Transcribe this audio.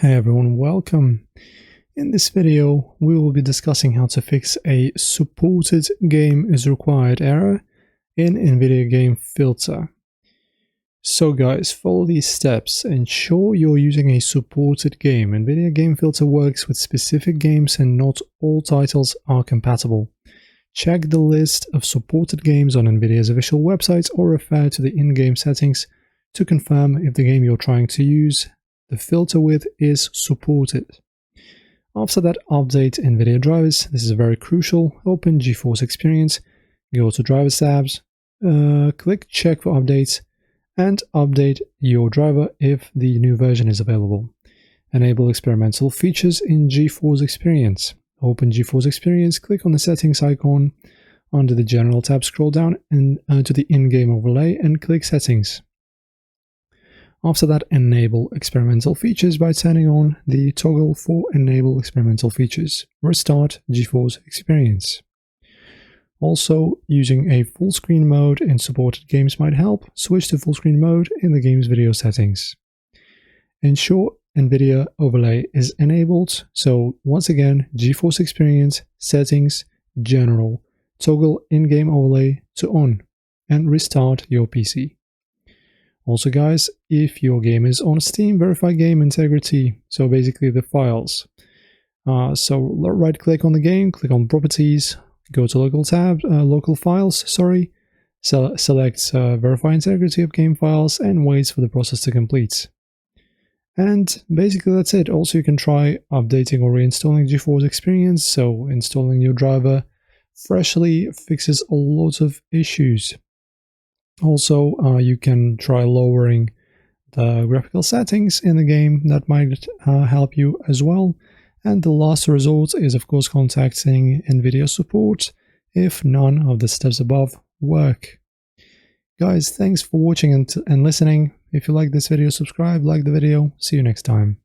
Hey everyone, welcome. In this video, we will be discussing how to fix a supported game is required error in Nvidia Game Filter. So guys, follow these steps. Ensure you're using a supported game. Nvidia Game Filter works with specific games and not all titles are compatible. Check the list of supported games on Nvidia's official website or refer to the in-game settings to confirm if the game you're trying to use the filter with is supported. After that, update Nvidia drivers. This is very crucial. Open GeForce Experience, go to Drivers tabs, click Check for updates, and update your driver if the new version is available. Enable experimental features in GeForce Experience. Open GeForce Experience, click on the Settings icon. Under the General tab, scroll down and to the in-game overlay and click Settings. After that, enable experimental features by turning on the toggle for Enable Experimental Features. Restart GeForce Experience. Also, using a full screen mode in supported games might help. Switch to full screen mode in the game's video settings. Ensure Nvidia overlay is enabled. So once again, GeForce Experience, Settings, General. Toggle in-game overlay to on and restart your PC. Also guys, if your game is on Steam, verify game integrity, so basically the files. So right click on the game, click on Properties, go to Local tab, Local Files, select Verify integrity of game files and wait for the process to complete. And basically that's it. Also you can try updating or reinstalling GeForce Experience, so installing your driver freshly fixes a lot of issues. Also, you can try lowering the graphical settings in the game. That might help you as well. And the last resort is, of course, contacting Nvidia support if none of the steps above work. Guys, thanks for watching and listening. If you like this video, subscribe, like the video. See you next time.